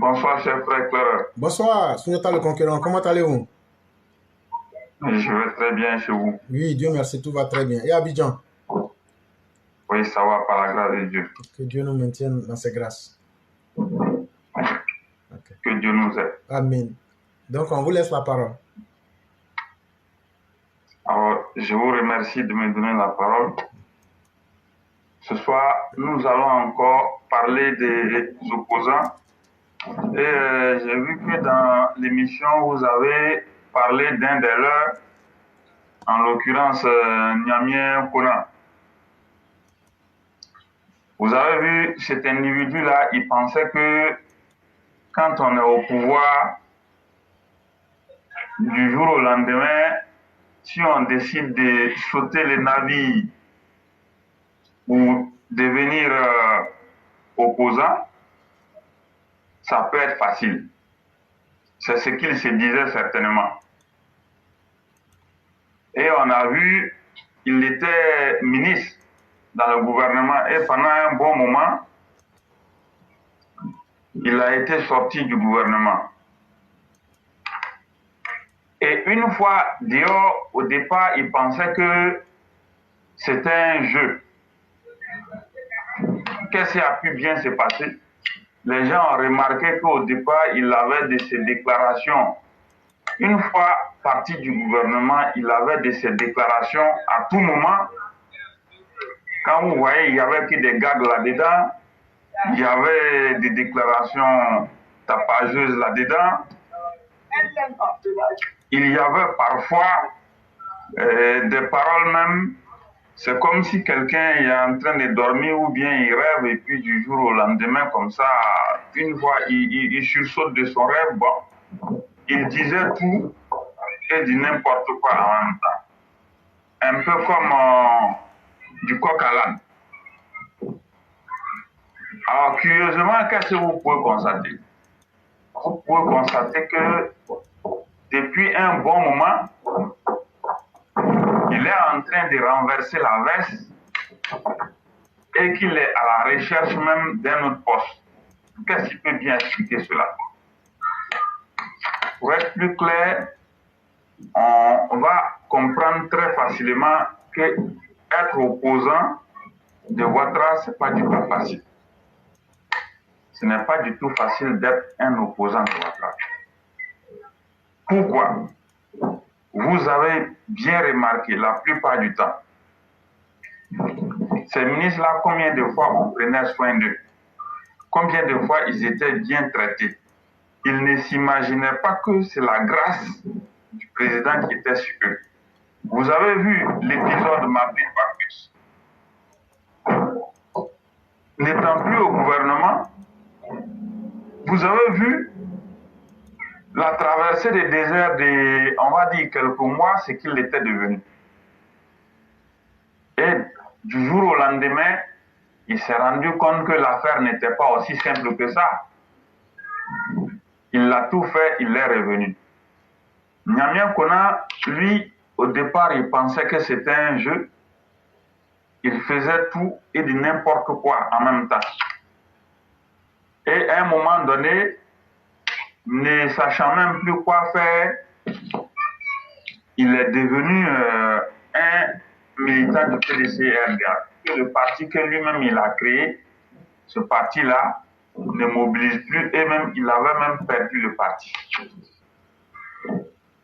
Bonsoir, cher frère Clara. Bonsoir, Suneta le conquérant, comment allez-vous? Je vais très bien chez vous. Oui, Dieu merci, tout va très bien. Et Abidjan? Oui, ça va par la grâce de Dieu. Que Dieu nous maintienne dans ses grâces. Okay. Que Dieu nous aide. Amen. Donc, on vous laisse la parole. Alors, je vous remercie de me donner la parole. Ce soir, nous allons encore parler des opposants. Et j'ai vu que dans l'émission, vous avez parlé d'un des leurs, en l'occurrence Niamien Kona. Vous avez vu, cet individu-là, il pensait que quand on est au pouvoir, du jour au lendemain, si on décide de sauter les navires ou devenir opposant, ça peut être facile. C'est ce qu'il se disait certainement. Et on a vu, il était ministre dans le gouvernement et pendant un bon moment, il a été sorti du gouvernement. Et une fois dehors, au départ, il pensait que c'était un jeu. Qu'est-ce qui a pu bien se passer? Les gens ont remarqué qu'au départ, il avait de ces déclarations. Une fois parti du gouvernement, il avait de ces déclarations à tout moment. Quand vous voyez, il n'y avait que des gags là-dedans. Il y avait des déclarations tapageuses là-dedans. Il y avait parfois des paroles même. C'est comme si quelqu'un est en train de dormir ou bien il rêve et puis du jour au lendemain, comme ça, une fois, il sursaute de son rêve. Bon, il disait tout et dit n'importe quoi en même temps. Un peu comme du coq à l'âne. Alors, curieusement, qu'est-ce que vous pouvez constater? Vous pouvez constater que depuis un bon moment, il est en train de renverser la veste et qu'il est à la recherche même d'un autre poste. Qu'est-ce qui peut bien expliquer cela? Pour être plus clair, on va comprendre très facilement que être opposant de Ouattara, ce n'est pas du tout facile. Ce n'est pas du tout facile d'être un opposant de Ouattara. Pourquoi? Vous avez bien remarqué la plupart du temps, ces ministres-là, combien de fois on prenait soin d'eux? Combien de fois ils étaient bien traités? Ils ne s'imaginaient pas que c'est la grâce du président qui était sur eux. Vous avez vu l'épisode Mabé Bacchus. N'étant plus au gouvernement, vous avez vu la traversée des déserts de, on va dire, quelques mois, ce qu'il était devenu. Et du jour au lendemain, il s'est rendu compte que l'affaire n'était pas aussi simple que ça. Il a tout fait, il est revenu. Niamien Kona, lui, au départ, il pensait que c'était un jeu. Il faisait tout et de n'importe quoi en même temps. Et à un moment donné, ne sachant même plus quoi faire, il est devenu un militant du PDC-RDA. Le parti que lui-même il a créé, ce parti-là, ne mobilise plus et même il avait même perdu le parti.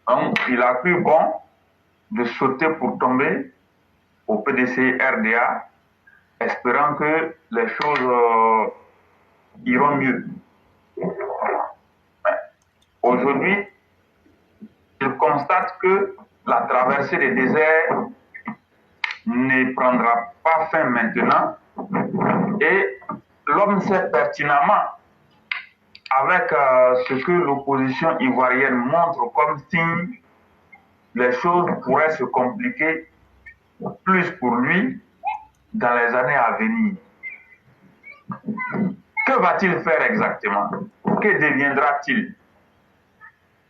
Donc il a cru bon de sauter pour tomber au PDC-RDA, espérant que les choses iront mieux. Aujourd'hui, il constate que la traversée des déserts ne prendra pas fin maintenant et l'homme sait pertinemment avec ce que l'opposition ivoirienne montre comme signe, les choses pourraient se compliquer plus pour lui dans les années à venir. Que va-t-il faire exactement? Que deviendra-t-il?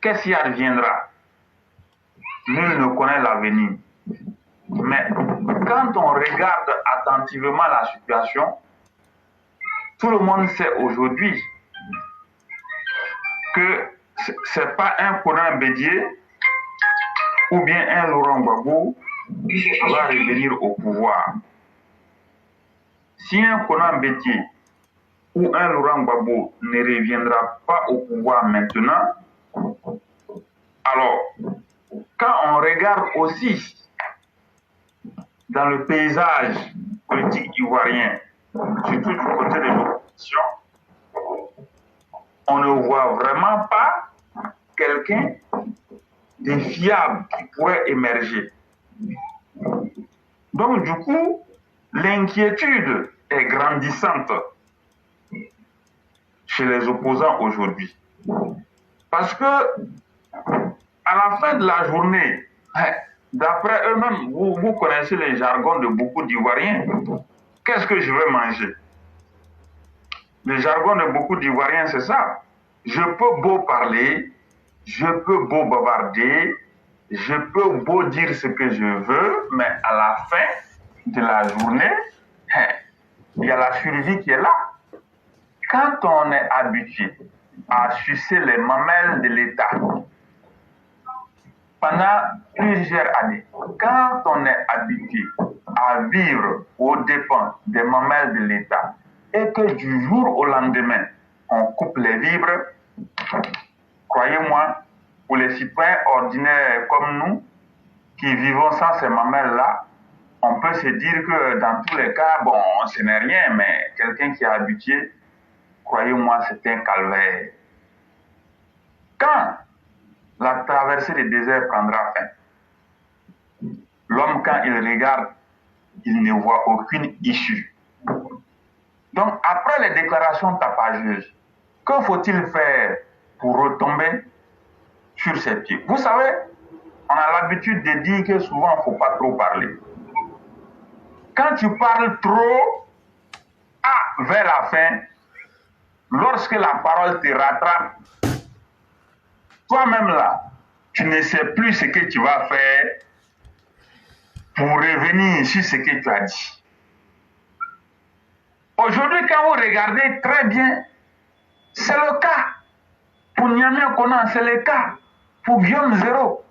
Qu'est-ce qui adviendra? Nul ne connaît l'avenir. Mais quand on regarde attentivement la situation, tout le monde sait aujourd'hui que ce n'est pas un Konan Bédié ou bien un Laurent Gbagbo qui va revenir au pouvoir. Si un Konan Bédié ou un Laurent Gbagbo ne reviendra pas au pouvoir maintenant, alors, quand on regarde aussi dans le paysage politique ivoirien, surtout du côté de l'opposition, on ne voit vraiment pas quelqu'un de fiable qui pourrait émerger. Donc, du coup, l'inquiétude est grandissante chez les opposants aujourd'hui. Parce que, à la fin de la journée, d'après eux-mêmes, vous connaissez les jargons de beaucoup d'Ivoiriens. Qu'est-ce que je veux manger? Le jargon de beaucoup d'Ivoiriens, c'est ça. Je peux beau parler, je peux beau bavarder, je peux beau dire ce que je veux, mais à la fin de la journée, il y a la survie qui est là. Quand on est habitué à sucer les mamelles de l'État pendant plusieurs années, quand on est habitué à vivre aux dépens des mamelles de l'État et que du jour au lendemain, on coupe les vivres, croyez-moi, pour les citoyens ordinaires comme nous, qui vivons sans ces mamelles-là, on peut se dire que dans tous les cas, bon, ce n'est rien, mais quelqu'un qui est habitué, croyez-moi, c'est un calvaire. Quand la traversée des déserts prendra fin, l'homme, quand il regarde, il ne voit aucune issue. Donc, après les déclarations tapageuses, que faut-il faire pour retomber sur ses pieds? Vous savez, on a l'habitude de dire que souvent, il ne faut pas trop parler. Quand tu parles trop, vers la fin, lorsque la parole te rattrape, toi-même là, tu ne sais plus ce que tu vas faire pour revenir sur ce que tu as dit. Aujourd'hui, quand vous regardez très bien, c'est le cas. Pour Niamey Konan, c'est le cas. Pour Guillaume Zéro.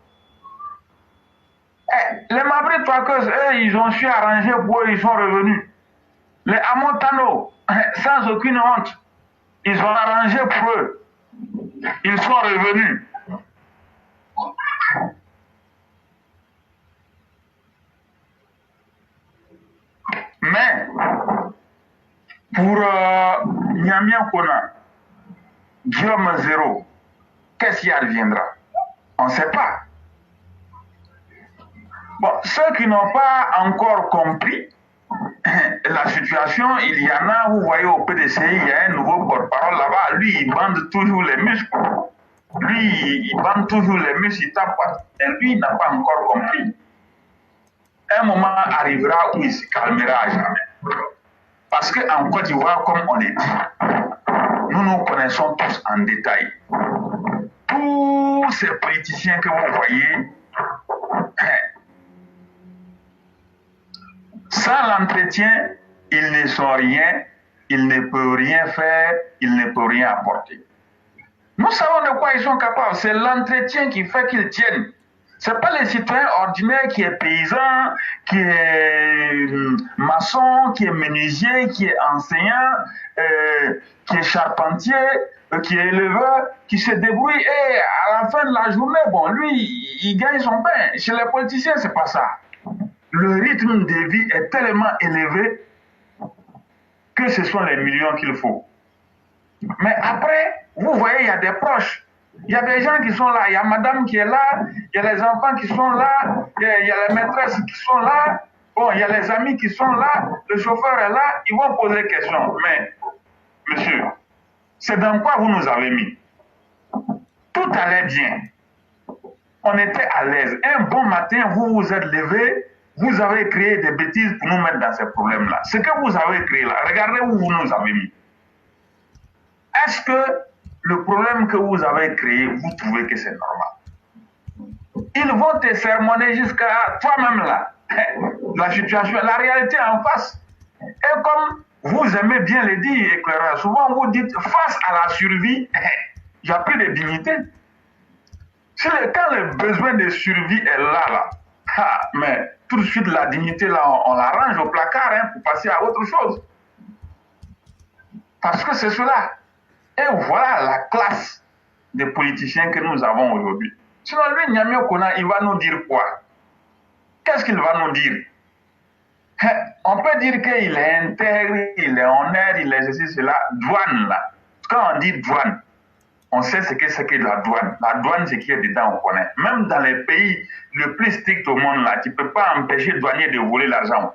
Les Mabri Toakeuses, eux, ils ont su arranger pour eux, ils sont revenus. Les Amotano, sans aucune honte, ils ont arrangé pour eux. Ils sont revenus. Mais, pour Niamey Konan, Guillaume Zéro, qu'est-ce qui adviendra? On ne sait pas. Bon, ceux qui n'ont pas encore compris la situation, il y en a, vous voyez au PDCI, il y a un nouveau porte-parole là-bas, lui, il bande toujours les muscles. Lui, il bande toujours les muscles, il tape. Et lui, il n'a pas encore compris. Un moment arrivera où il se calmera à jamais. Parce qu'en Côte d'Ivoire, comme on est dit, nous connaissons tous en détail. Tous ces politiciens que vous voyez, sans l'entretien, ils ne sont rien, ils ne peuvent rien faire, ils ne peuvent rien apporter. Nous savons de quoi ils sont capables, c'est l'entretien qui fait qu'ils tiennent. Ce n'est pas les citoyens ordinaires qui est paysan, qui est maçon, qui est menuisier, qui est enseignant, qui est charpentier, qui est éleveur, qui se débrouille et à la fin de la journée, bon, lui, il gagne son pain. Chez les politiciens, c'est pas ça. Le rythme de vie est tellement élevé que ce sont les millions qu'il faut. Mais après, vous voyez, il y a des proches. Il y a des gens qui sont là. Il y a madame qui est là. Il y a les enfants qui sont là. Il y a les maîtresses qui sont là. Bon, il y a les amis qui sont là. Le chauffeur est là. Ils vont poser des questions. Mais, monsieur, c'est dans quoi vous nous avez mis? Tout allait bien. On était à l'aise. Un bon matin, vous vous êtes levé. Vous avez créé des bêtises pour nous mettre dans ces problèmes-là. Ce que vous avez créé là, regardez où vous nous avez mis. Est-ce que le problème que vous avez créé, vous trouvez que c'est normal? Ils vont te sermonner jusqu'à toi-même là. La situation, la réalité en face. Et comme vous aimez bien le dire, éclaireur, souvent vous dites face à la survie, Il n'y a plus de dignité. Quand le besoin de survie est là, mais tout de suite, la dignité, là, on la range au placard hein, pour passer à autre chose. Parce que c'est cela. Et voilà la classe des politiciens que nous avons aujourd'hui. Sinon, lui, Niamey Kona, il va nous dire quoi? Qu'est-ce qu'il va nous dire? On peut dire qu'il est intègre, il est honnête, il est ceci, cela. Douane, là. Quand on dit douane, on sait ce que c'est que la douane. La douane, c'est qui est dedans, on connaît. Même dans les pays le plus stricts au monde, là, tu ne peux pas empêcher le douanier de voler l'argent.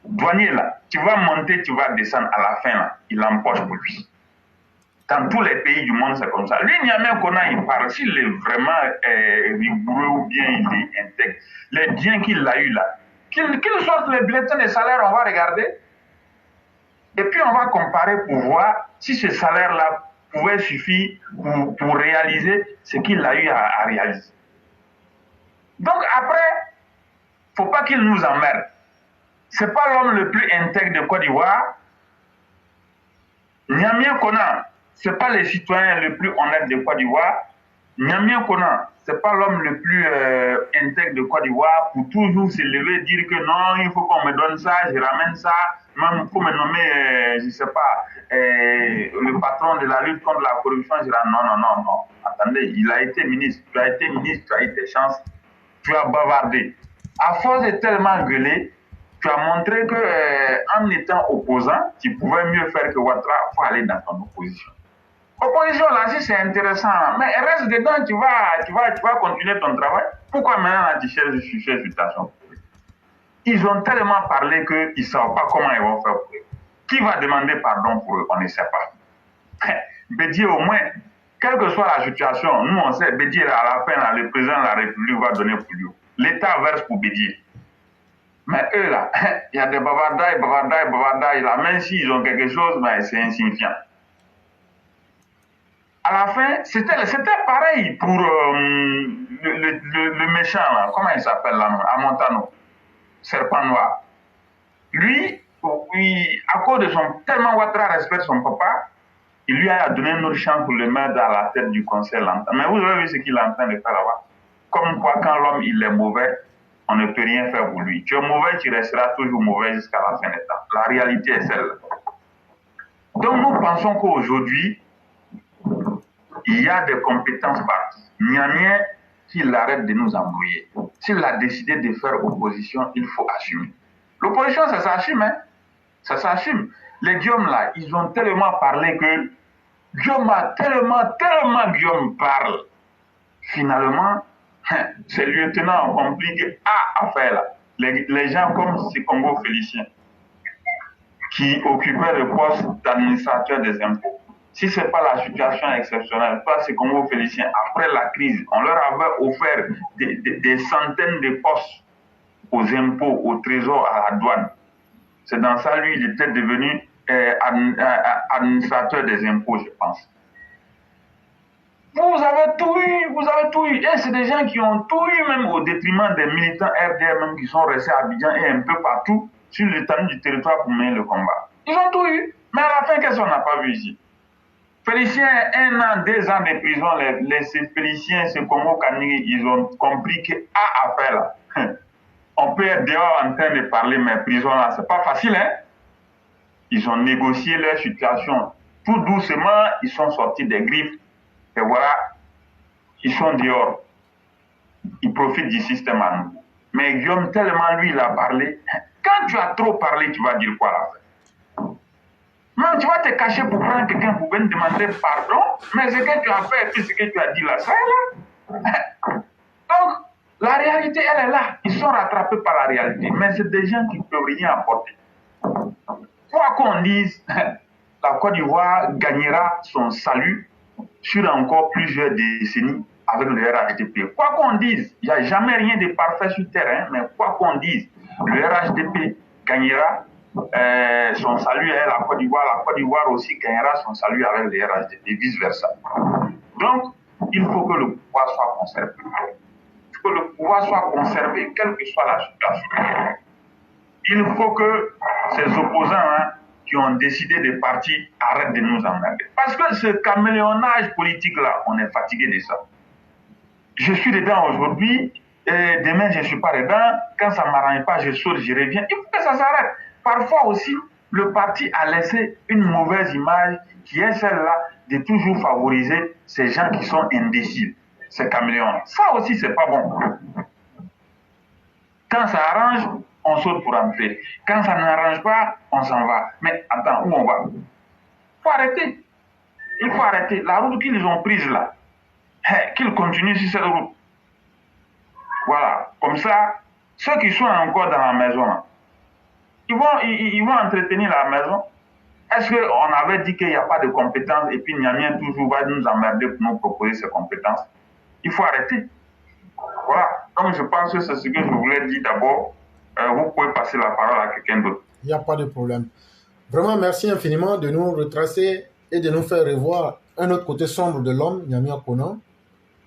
Douanier, là, tu vas monter, tu vas descendre à la fin, là, il empoche pour lui. Dans tous les pays du monde, c'est comme ça. Lui, Niamey Kona, il parle, s'il est vraiment rigoureux ou bien il est intègre, les biens qu'il a eu là, qu'il sorte les bulletins de salaire, on va regarder. Et puis on va comparer pour voir si ce salaire-là pouvait suffire pour réaliser ce qu'il a eu à réaliser. Donc après, il ne faut pas qu'il nous emmerde. Ce n'est pas l'homme le plus intègre de Côte d'Ivoire. Niamey Kona, ce n'est pas le citoyen le plus honnête de Côte d'Ivoire. Niamey Kona, ce n'est pas l'homme le plus intègre de Côte d'Ivoire pour toujours se lever et dire que non, il faut qu'on me donne ça, je ramène ça. Même il faut me nommer, je ne sais pas, le patron de la lutte contre la corruption. Je dirais non. Attendez, il a été ministre. Tu as été ministre, tu as eu tes chances. Tu as bavardé. À force de tellement gueuler, tu as montré qu'en étant opposant, tu pouvais mieux faire que Ouattara. Il faut aller dans ton opposition. Opposition, là, si c'est intéressant, mais reste dedans, tu vas continuer ton travail. Pourquoi maintenant, là, tu cherches situation? Ils ont tellement parlé qu'ils ne savent pas comment ils vont faire pour eux. Qui va demander pardon pour eux? On ne sait pas. Bédier, au moins, quelle que soit la situation, nous, on sait, Bédier, à la fin, là, le président de la République va donner pour lui. L'État verse pour Bédier. Mais eux, là, il y a des bavardailles, là, même s'ils ont quelque chose, mais c'est insignifiant. À la fin, c'était pareil pour le méchant, là. Comment il s'appelle là, à Montano, Serpent Noir. Lui, à cause de tellement Ouattara respecte son papa, il lui a donné une autre chance pour le mettre à la tête du conseil longtemps. Mais vous avez vu ce qu'il est en train de faire là-bas. Comme quoi, quand l'homme il est mauvais, on ne peut rien faire pour lui. Tu es mauvais, tu resteras toujours mauvais jusqu'à la fin des temps. La réalité est celle-là. Donc nous pensons qu'aujourd'hui, il y a des compétences partout. Niamey, s'il arrête de nous embrouiller, s'il a décidé de faire opposition, il faut assumer. L'opposition, ça s'assume, hein? Ça s'assume. Les Guillaume, là, ils ont tellement parlé que Guillaume a tellement Guillaume parle. Finalement, ces lieutenants ont compris que affaire là. Les gens comme Sekongo Félicien, qui occupaient le poste d'administrateur des impôts. Si ce n'est pas la situation exceptionnelle, toi, Sekongo Félicien, après la crise, on leur avait offert des centaines de postes aux impôts, au trésor, à la douane. C'est dans ça, lui, il était devenu administrateur des impôts, je pense. Vous avez tout eu. Et c'est des gens qui ont tout eu, même au détriment des militants RDR, même qui sont restés à Abidjan et un peu partout sur l'étendue du territoire pour mener le combat. Ils ont tout eu. Mais à la fin, qu'est-ce qu'on n'a pas vu ici? Félicien, 1 an, 2 ans de prison, les Féliciens, c'est comme au Kanigui, ils ont compris que affaire là. On peut être dehors en train de parler, mais prison là, c'est pas facile, hein? Ils ont négocié leur situation. Tout doucement, ils sont sortis des griffes. Et voilà, ils sont dehors. Ils profitent du système à nous. Mais Guillaume, tellement lui, il a parlé. Quand tu as trop parlé, tu vas dire quoi là? Non, tu vas te cacher pour prendre quelqu'un pour venir demander pardon. Mais ce que tu as fait et tout ce que tu as dit là, ça est là. Donc, la réalité, elle est là. Ils sont rattrapés par la réalité. Mais c'est des gens qui ne peuvent rien apporter. Quoi qu'on dise, la Côte d'Ivoire gagnera son salut sur encore plusieurs décennies avec le RHDP. Quoi qu'on dise, il n'y a jamais rien de parfait sur terre, mais quoi qu'on dise, le RHDP gagnera son salut avec la Côte d'Ivoire aussi gagnera son salut avec le RHDP, et vice-versa. Donc, il faut que le pouvoir soit conservé. Il faut que le pouvoir soit conservé, quelle que soit la situation. Il faut que ces opposants qui ont décidé de partir arrêtent de nous emmerder. Parce que ce caméléonnage politique-là, on est fatigué de ça. Je suis dedans aujourd'hui, et demain je ne suis pas dedans. Quand ça ne m'arrange pas, je saute, je reviens. Il faut que ça s'arrête. Parfois aussi, le parti a laissé une mauvaise image qui est celle-là de toujours favoriser ces gens qui sont indécis, ces caméléons. Ça aussi, c'est pas bon. Quand ça arrange, on saute pour entrer. Quand ça n'arrange pas, on s'en va. Mais attends, où on va? Il faut arrêter. Il faut arrêter. La route qu'ils ont prise là, qu'ils continuent sur cette route. Voilà. Comme ça, ceux qui sont encore dans la maison, ils vont entretenir la maison. Est-ce qu'on avait dit qu'il n'y a pas de compétences et puis Niamien toujours va nous emmerder pour nous proposer ses compétences? Il faut arrêter. Voilà. Donc je pense que c'est ce que je voulais dire d'abord. Vous pouvez passer la parole à quelqu'un d'autre. Il n'y a pas de problème. Vraiment, merci infiniment de nous retracer et de nous faire revoir un autre côté sombre de l'homme, Niamien Konan.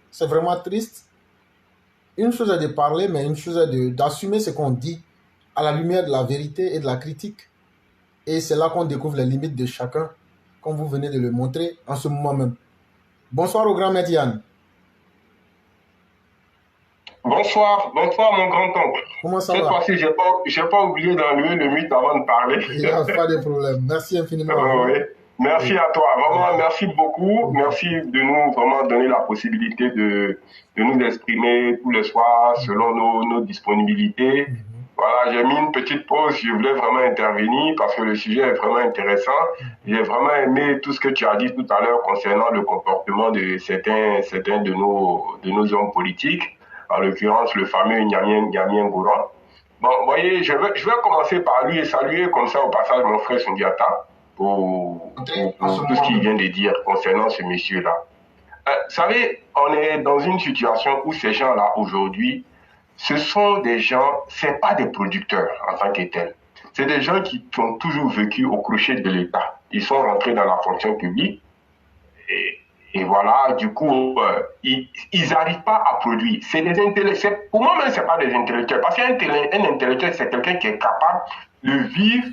C'est vraiment triste. Une chose est de parler, mais une chose est d'assumer ce qu'on dit à la lumière de la vérité et de la critique. Et c'est là qu'on découvre les limites de chacun, comme vous venez de le montrer en ce moment même. Bonsoir au grand maître Yann. Bonsoir mon grand-oncle. Comment ça va? Cette fois-ci, je n'ai pas oublié d'enlever le mythe avant de parler. Il n'y a pas de problème. Merci infiniment. Oui. Merci à toi. Vraiment, merci beaucoup. Merci de nous vraiment donner la possibilité de nous exprimer tous les soirs selon nos disponibilités. Voilà, j'ai mis une petite pause. Je voulais vraiment intervenir parce que le sujet est vraiment intéressant. J'ai vraiment aimé tout ce que tu as dit tout à l'heure concernant le comportement de certains de nos hommes politiques. En l'occurrence, le fameux Niamien Gourand. Bon, vous voyez, je vais commencer par lui et saluer comme ça au passage mon frère Sundiata pour tout ce qu'il vient de dire concernant ce monsieur-là. Vous savez, on est dans une situation où ces gens-là, aujourd'hui, ce sont des gens, c'est pas des producteurs en tant que tels. C'est des gens qui ont toujours vécu au crochet de l'État. Ils sont rentrés dans la fonction publique et voilà, du coup, ils n'arrivent pas à produire. C'est des intellectuels. Pour moi même, c'est pas des intellectuels. Parce qu'un intellectuel, c'est quelqu'un qui est capable de vivre,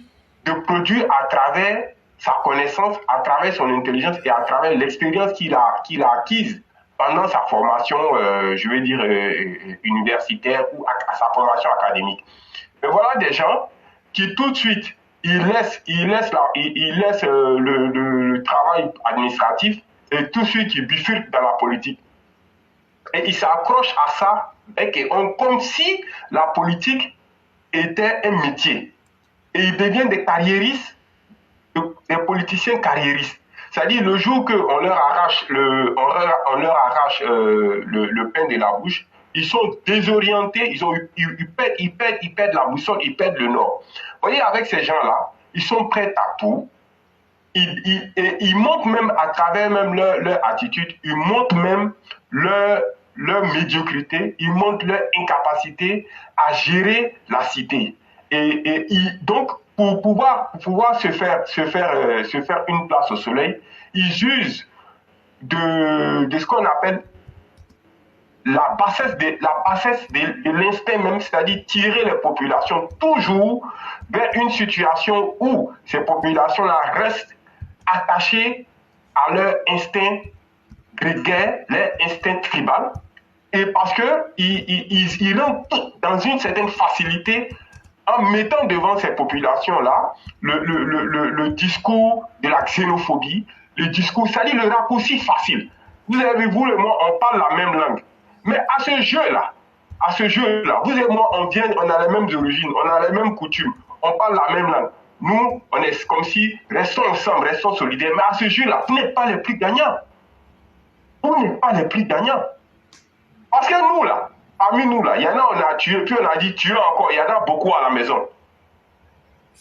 de produire à travers sa connaissance, à travers son intelligence et à travers l'expérience qu'il a acquise pendant sa formation, je vais dire, universitaire ou à sa formation académique. Mais voilà des gens qui tout de suite, ils laissent le travail administratif et tout de suite ils bifurquent dans la politique. Et ils s'accrochent à ça comme si la politique était un métier. Et ils deviennent des carriéristes, des politiciens carriéristes. C'est-à-dire le jour qu'on leur arrache le pain de la bouche, ils sont désorientés, ils perdent la boussole, ils perdent le nord. Vous voyez, avec ces gens-là, ils sont prêts à tout. Ils montrent même à travers même leur attitude, ils montrent même leur médiocrité, ils montrent leur incapacité à gérer la cité. Donc, pour pouvoir se faire une place au soleil, ils usent de ce qu'on appelle la bassesse de l'instinct même, c'est-à-dire tirer les populations toujours vers une situation où ces populations-là restent attachées à leur instinct grégaire, leur instinct tribal, et parce qu'ils rentrent dans une certaine facilité en mettant devant ces populations-là le discours de la xénophobie, le discours, c'est-à-dire le raccourci facile. Vous avez, vous et moi, on parle la même langue. Mais à ce jeu-là, vous et moi, on a les mêmes origines, on a les mêmes coutumes, on parle la même langue. Nous, on est comme si, restons ensemble, restons solidaires. Mais à ce jeu-là, vous n'êtes pas les plus gagnants. Vous n'êtes pas les plus gagnants. Parce que nous, là, parmi nous, là, il y en a, on a tué, puis on a dit tuer encore. Il y en a beaucoup à la maison.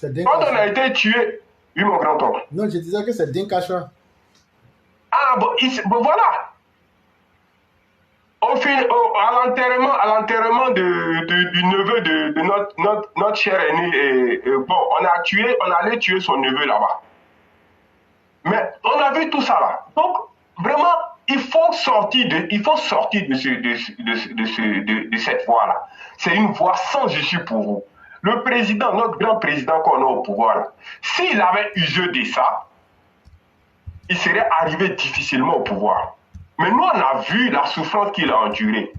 Quand on a été tué, oui, mon grand-oncle. Non, je disais que c'est Dinkacha. Ah, bon voilà. À l'enterrement du neveu de notre cher aîné, bon, on allait tuer son neveu là-bas. Mais on a vu tout ça là. Donc, vraiment, il faut sortir de cette voie-là. C'est une voie sans issue pour vous. Le président, notre grand président qu'on a au pouvoir, s'il avait usé de ça, il serait arrivé difficilement au pouvoir. Mais nous, on a vu la souffrance qu'il a endurée.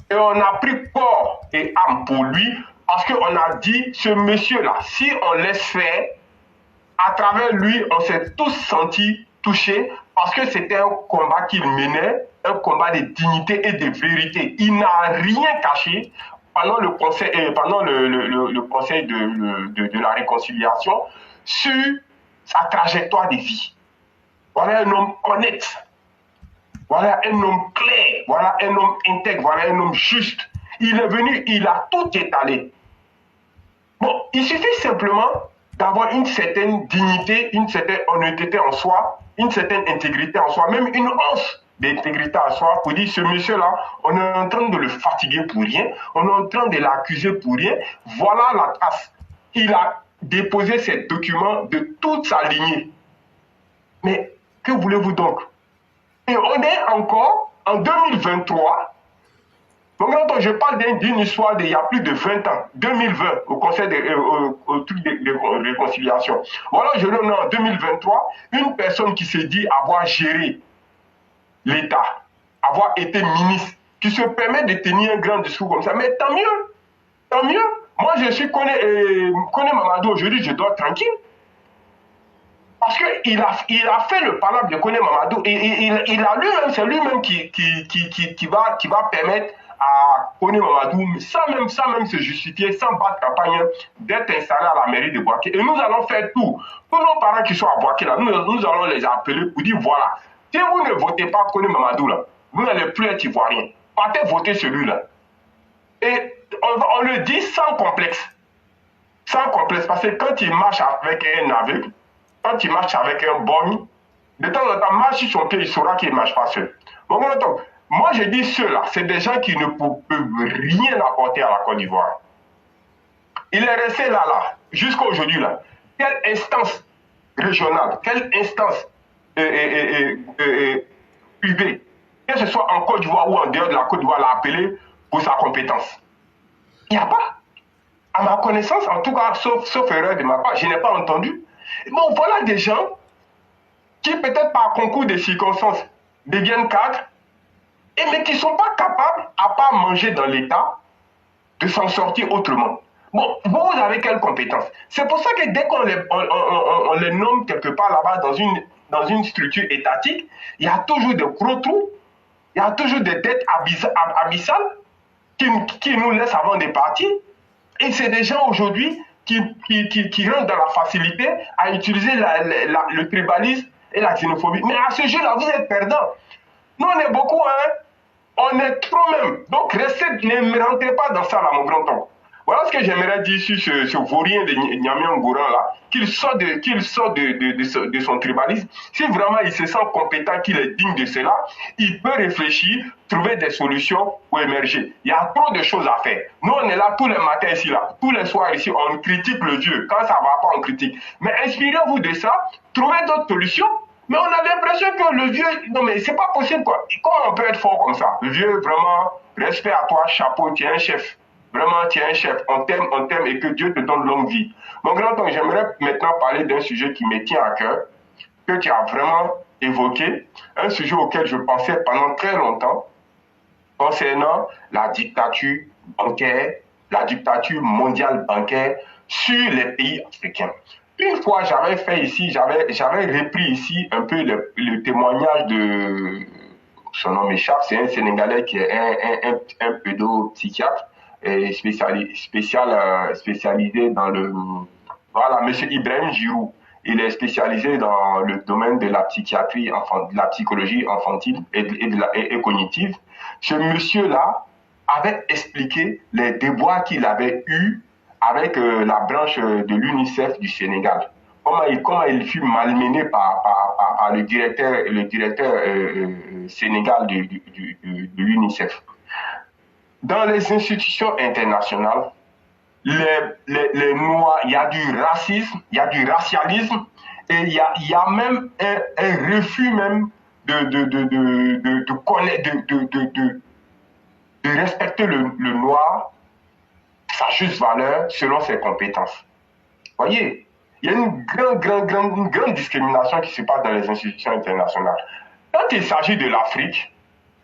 Et on a pris corps et âme pour lui parce qu'on a dit, ce monsieur-là, si on laisse faire, à travers lui, on s'est tous sentis touchés parce que c'était un combat qu'il menait, un combat de dignité et de vérité. Il n'a rien caché pendant le conseil, le conseil de la réconciliation sur sa trajectoire de vie. Voilà un homme honnête. Voilà un homme clair. Voilà un homme intègre. Voilà un homme juste. Il est venu, il a tout étalé. Bon, il suffit simplement d'avoir une certaine dignité, une certaine honnêteté en soi, une certaine intégrité en soi, même une once d'intégrité en soi pour dire ce monsieur-là, on est en train de le fatiguer pour rien, on est en train de l'accuser pour rien. Voilà la trace. Il a déposé ces documents de toute sa lignée. Mais que voulez-vous donc? Et on est encore en 2023. Donc, quand je parle d'une histoire d'il y a plus de 20 ans, 2020, au Conseil au truc de réconciliation. Voilà, je donne en 2023 une personne qui s'est dit avoir géré l'État, avoir été ministre, qui se permet de tenir un grand discours comme ça. Mais tant mieux, tant mieux. Moi, je suis Kone Mamadou aujourd'hui, je dors tranquille. Parce qu'il a fait le palabre de Kone Mamadou et il a lui-même, c'est lui-même qui va permettre à Kone Mamadou, sans même se justifier, sans battre campagne, d'être installé à la mairie de Bouaké. Et nous allons faire tout. Tous nos parents qui sont à Bouaké, là, nous allons les appeler pour dire voilà, si vous ne votez pas Kone Mamadou, là, vous n'allez plus être ivoirien. Partez voter celui-là. Et on le dit sans complexe. Sans complexe, parce que quand il marche avec un aveugle, quand il marche avec un borgne, de temps en temps, marche sur son pied, il saura qu'il ne marche pas seul. Donc, moi, je dis ceux-là, c'est des gens qui ne peuvent rien apporter à la Côte d'Ivoire. Il est resté là, jusqu'à aujourd'hui, là. Quelle instance régionale, quelle instance privée, que ce soit en Côte d'Ivoire ou en dehors de la Côte d'Ivoire, l'a appelé pour sa compétence? Il n'y a pas. À ma connaissance, en tout cas, sauf erreur de ma part, je n'ai pas entendu. Bon, voilà des gens qui, peut-être par concours de circonstances, deviennent cadres, mais qui ne sont pas capables, à part manger dans l'État, de s'en sortir autrement. Bon, vous avez quelles compétences? C'est pour ça que dès qu'on les nomme quelque part là-bas dans une structure étatique, il y a toujours des gros trous, il y a toujours des dettes abyssales qui nous laissent avant de partir. Et c'est des gens aujourd'hui qui rentrent dans la facilité à utiliser le tribalisme et la xénophobie. Mais à ce jeu-là, vous êtes perdants. Nous, on est beaucoup, hein. On est trop même. Donc, ne rentrez pas dans ça, là, mon grand-oncle. Voilà ce que j'aimerais dire sur ce vaurien de Nyamian Goran, là, qu'il sort de son tribalisme. Si vraiment il se sent compétent, qu'il est digne de cela, il peut réfléchir, trouver des solutions pour émerger. Il y a trop de choses à faire. Nous, on est là tous les matins ici, là. Tous les soirs ici, on critique le vieux. Quand ça ne va pas, on critique. Mais inspirez-vous de ça, trouvez d'autres solutions. Mais on a l'impression que le vieux... Non, mais c'est pas possible, quoi. Comment on peut être fort comme ça? Le vieux, vraiment, respect à toi, chapeau, tu es un chef. Vraiment, tu es un chef. On t'aime et que Dieu te donne longue vie. Mon grand-oncle, j'aimerais maintenant parler d'un sujet qui me tient à cœur, que tu as vraiment évoqué, un sujet auquel je pensais pendant très longtemps, concernant la dictature bancaire, la dictature mondiale bancaire sur les pays africains. Une fois, j'avais repris ici un peu le témoignage de, son nom m'échappe, c'est un Sénégalais qui est un pédopsychiatre spécialisé dans le... Voilà, monsieur Ibrahim Giroud. Il est spécialisé dans le domaine de la psychiatrie, de la psychologie infantile et cognitive. Ce monsieur-là avait expliqué les déboires qu'il avait eus avec la branche de l'UNICEF du Sénégal. Comment il fut malmené par le directeur sénégal de l'UNICEF. Dans les institutions internationales, les Noirs, il y a du racisme, il y a du racialisme, et il y a même un refus même de respecter le noir, sa juste valeur selon ses compétences. Voyez, il y a une grande discrimination qui se passe dans les institutions internationales. Quand il s'agit de l'Afrique,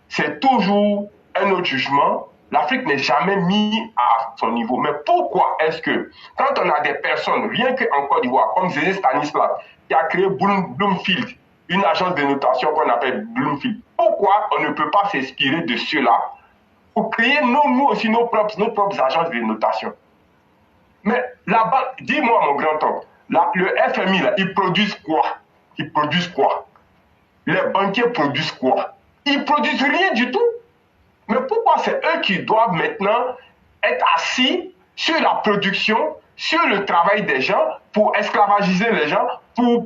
c'est toujours un autre jugement. L'Afrique n'est jamais mise à son niveau. Mais pourquoi est-ce que, quand on a des personnes, rien qu'en Côte d'Ivoire, comme Zézé Stanislas, qui a créé Bloomfield, une agence de notation qu'on appelle Bloomfield, pourquoi on ne peut pas s'inspirer de cela pour créer nous aussi nos propres agences de notation? Mais là-bas, dis-moi mon grand-oncle, le FMI, là, ils produisent quoi? Ils produisent quoi? Les banquiers produisent quoi? Ils produisent rien du tout. Mais pourquoi c'est eux qui doivent maintenant être assis sur la production, sur le travail des gens, pour esclavagiser les gens, pour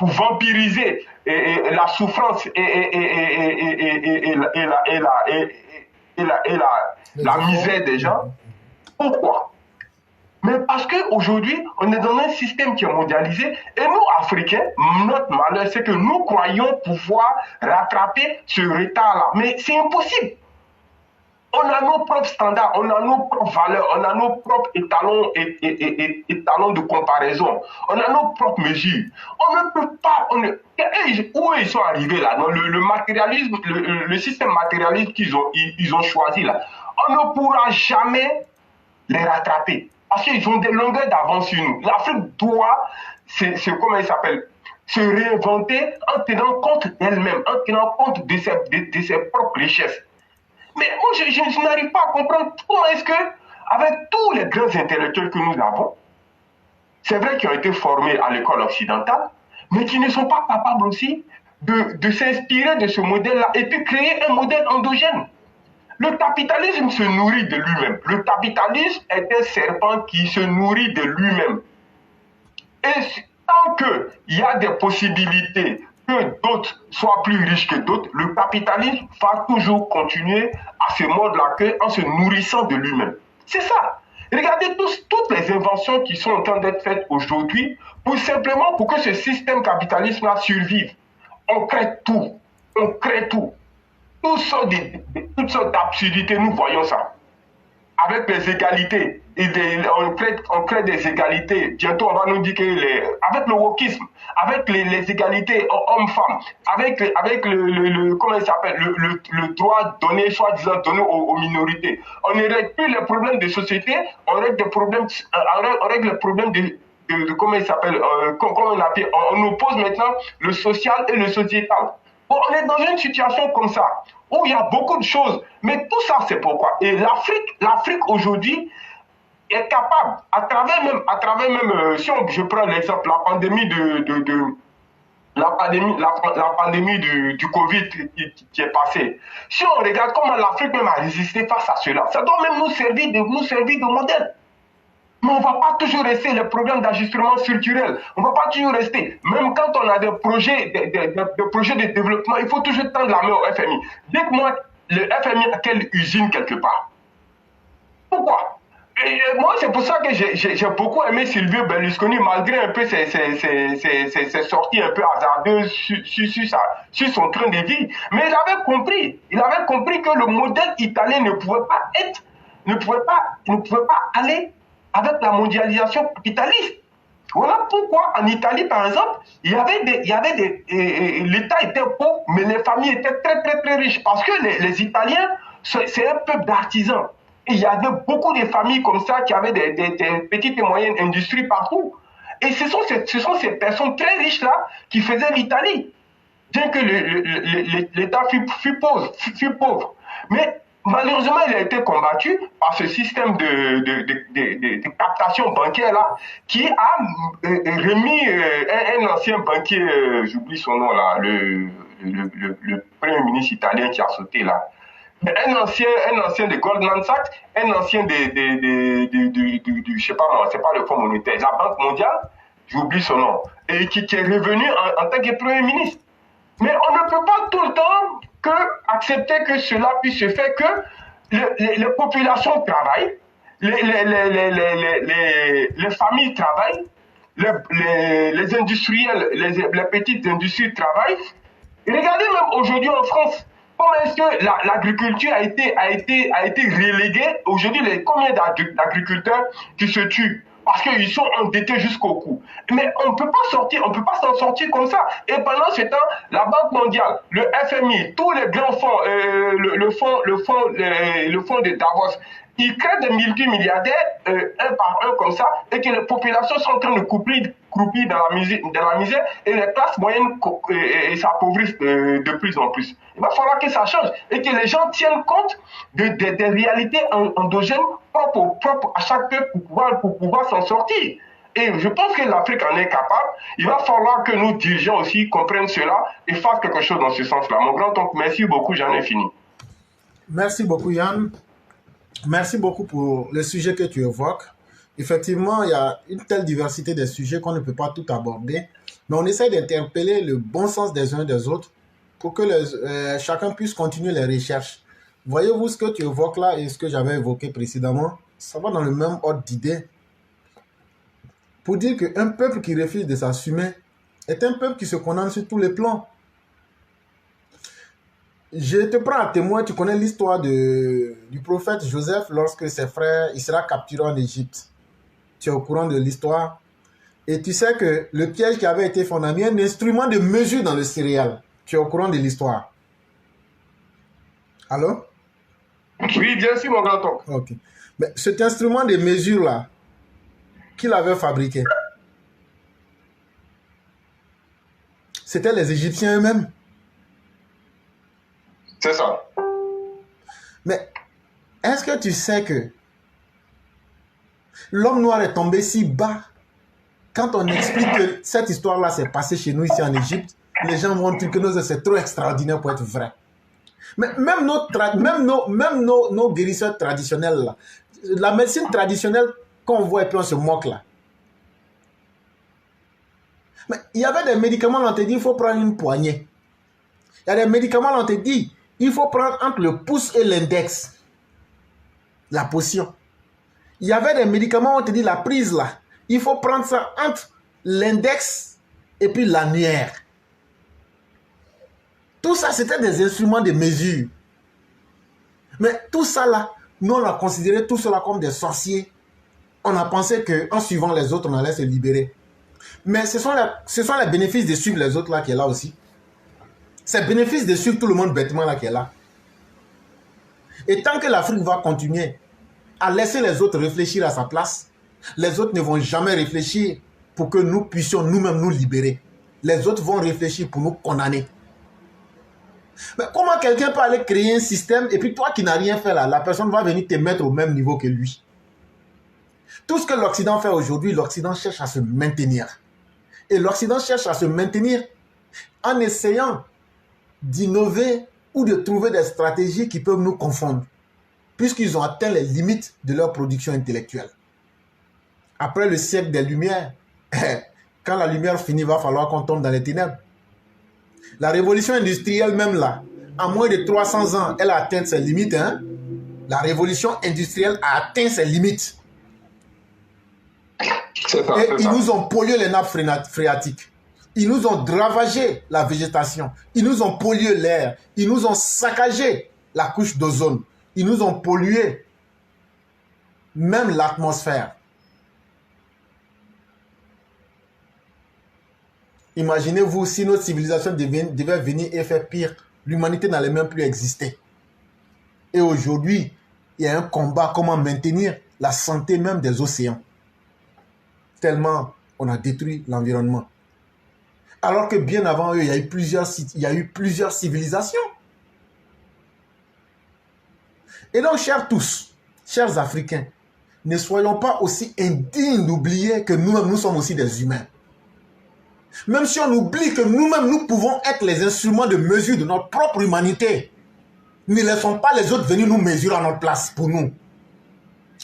vampiriser la souffrance et la misère des gens? Pourquoi? Mais parce qu'aujourd'hui, on est dans un système qui est mondialisé et nous, Africains, notre malheur, c'est que nous croyons pouvoir rattraper ce retard-là. Mais c'est impossible. On a nos propres standards, on a nos propres valeurs, on a nos propres étalons de comparaison, on a nos propres mesures. On ne peut pas... où ils sont arrivés là, dans le matérialisme, le système matérialiste qu'ils ont choisi là, on ne pourra jamais les rattraper. Parce qu'ils ont des longueurs d'avance sur nous. L'Afrique doit, comment il s'appelle, se réinventer en tenant compte d'elle-même, en tenant compte de ses propres richesses. Mais moi, je n'arrive pas à comprendre comment est-ce que, avec tous les grands intellectuels que nous avons, c'est vrai qu'ils ont été formés à l'école occidentale, mais qui ne sont pas capables aussi de s'inspirer de ce modèle-là et puis créer un modèle endogène. Le capitalisme se nourrit de lui-même. Le capitalisme est un serpent qui se nourrit de lui-même. Et tant qu'il y a des possibilités que d'autres soient plus riches que d'autres, le capitalisme va toujours continuer à se mordre la queue en se nourrissant de lui-même. C'est ça. Regardez toutes les inventions qui sont en train d'être faites aujourd'hui pour que ce système capitaliste-là survive. On crée tout. On crée tout. Toutes sortes d'absurdités, nous voyons ça. Avec les égalités, on crée des égalités. Bientôt, on va nous dire que avec le wokisme, avec les égalités hommes-femmes, avec comment il s'appelle, le droit donné, soi-disant donné aux minorités. On ne règle plus les problèmes de société, on règle les problèmes de comment il s'appelle, on oppose maintenant le social et le sociétal. Bon, on est dans une situation comme ça, où il y a beaucoup de choses. Mais tout ça, c'est pourquoi. Et l'Afrique aujourd'hui est capable, à travers même si je prends l'exemple, la pandémie du Covid qui est passée. Si on regarde comment l'Afrique même a résisté face à cela, ça doit même nous servir de modèle. Mais on ne va pas toujours rester les problèmes d'ajustement structurel. On ne va pas toujours rester. Même quand on a des projets de développement, il faut toujours tendre la main au FMI. Dites-moi, le FMI a quelle usine quelque part? Pourquoi? Et moi, c'est pour ça que j'ai beaucoup aimé Silvio Berlusconi, malgré un peu ses sorties un peu hasardeuses sur son train de vie. Mais il avait compris que le modèle italien ne pouvait pas aller avec la mondialisation capitaliste. Voilà pourquoi en Italie, par exemple, l'État était pauvre, mais les familles étaient très très très riches. Parce que les Italiens, c'est un peuple d'artisans. Et il y avait beaucoup de familles comme ça qui avaient des petites et moyennes industries partout. Et ce sont ces personnes très riches-là qui faisaient l'Italie. Bien que l'État fut pauvre. Mais malheureusement, il a été combattu par ce système de captation bancaire-là qui a remis un ancien banquier, j'oublie son nom là, le premier ministre italien qui a sauté là. Un ancien de Goldman Sachs, un ancien je sais pas moi, c'est pas le Fonds monétaire, la Banque mondiale, j'oublie son nom, et qui est revenu en tant que premier ministre. Mais on ne peut pas tout le temps accepter que cela puisse se faire, que les populations travaillent, les familles travaillent, les industriels, les petites industries travaillent. Et regardez même aujourd'hui en France, Comment est-ce que l'agriculture a été reléguée? Aujourd'hui, combien d'agriculteurs qui se tuent parce qu'ils sont endettés jusqu'au cou. Mais on ne peut pas s'en sortir comme ça. Et pendant ce temps, la Banque mondiale, le FMI, tous les grands fonds, le fonds de Davos, ils créent des multimilliardaires un par un comme ça, et que les populations sont en train de croupir dans la misère, et les classes moyennes s'appauvrissent de plus en plus. Il va falloir que ça change et que les gens tiennent compte des réalités endogènes propres à chaque peuple pour pouvoir s'en sortir. Et je pense que l'Afrique en est capable. Il va falloir que nos dirigeants aussi comprennent cela et fassent quelque chose dans ce sens-là. Mon grand-oncle, merci beaucoup, j'en ai fini. Merci beaucoup, Yann. Merci beaucoup pour le sujet que tu évoques. Effectivement, il y a une telle diversité de sujets qu'on ne peut pas tout aborder, mais on essaie d'interpeller le bon sens des uns des autres pour que chacun puisse continuer les recherches. Voyez-vous ce que tu évoques là et ce que j'avais évoqué précédemment, ça va dans le même ordre d'idée. Pour dire qu'un peuple qui refuse de s'assumer est un peuple qui se condamne sur tous les plans. Je te prends à témoin, tu connais l'histoire du prophète Joseph lorsque ses frères, il sera capturé en Égypte. Tu es au courant de l'histoire. Et tu sais que le piège qui avait été fait, on a mis un instrument de mesure dans le céréal. Tu es au courant de l'histoire. Allô? Oui, bien sûr, mon grand-oncle. Ok. Mais cet instrument de mesure-là, qui l'avait fabriqué? C'était les Égyptiens eux-mêmes. C'est ça. Mais est-ce que tu sais que l'homme noir est tombé si bas? Quand on explique que cette histoire-là s'est passée chez nous ici en Égypte, les gens vont dire que c'est trop extraordinaire pour être vrai. Mais même nos guérisseurs traditionnels, là, la médecine traditionnelle qu'on voit et puis on se moque là. Mais il y avait des médicaments, on te dit il faut prendre une poignée. Il y a des médicaments, on te dit il faut prendre entre le pouce et l'index la potion. Il y avait des médicaments, on te dit la prise là. Il faut prendre ça entre l'index et puis l'annuaire. Tout ça, c'était des instruments de mesure. Mais tout ça là, nous on a considéré tout cela comme des sorciers. On a pensé qu'en suivant les autres, on allait se libérer. Mais ce sont les bénéfices de suivre les autres là qui est là aussi. C'est le bénéfice de suivre tout le monde bêtement là qui est là. Et tant que l'Afrique va continuer à laisser les autres réfléchir à sa place, les autres ne vont jamais réfléchir pour que nous puissions nous-mêmes nous libérer. Les autres vont réfléchir pour nous condamner. Mais comment quelqu'un peut aller créer un système et puis toi qui n'as rien fait là, la personne va venir te mettre au même niveau que lui? Tout ce que l'Occident fait aujourd'hui, l'Occident cherche à se maintenir. Et l'Occident cherche à se maintenir en essayant d'innover ou de trouver des stratégies qui peuvent nous confondre, puisqu'ils ont atteint les limites de leur production intellectuelle. Après le siècle des Lumières, quand la lumière finit, il va falloir qu'on tombe dans les ténèbres. La révolution industrielle même là, en moins de 300 ans, elle a atteint ses limites. Hein? La révolution industrielle a atteint ses limites. Et ils nous ont pollué les nappes phréatiques. Ils nous ont ravagé la végétation. Ils nous ont pollué l'air. Ils nous ont saccagé la couche d'ozone. Ils nous ont pollué même l'atmosphère. Imaginez-vous si notre civilisation devait venir et faire pire. L'humanité n'allait même plus exister. Et aujourd'hui, il y a un combat comment maintenir la santé même des océans. Tellement on a détruit l'environnement. Alors que bien avant eux, il y a eu plusieurs civilisations. Et donc, chers tous, chers Africains, ne soyons pas aussi indignes d'oublier que nous-mêmes, nous sommes aussi des humains. Même si on oublie que nous-mêmes, nous pouvons être les instruments de mesure de notre propre humanité, ne laissons pas les autres venir nous mesurer à notre place pour nous.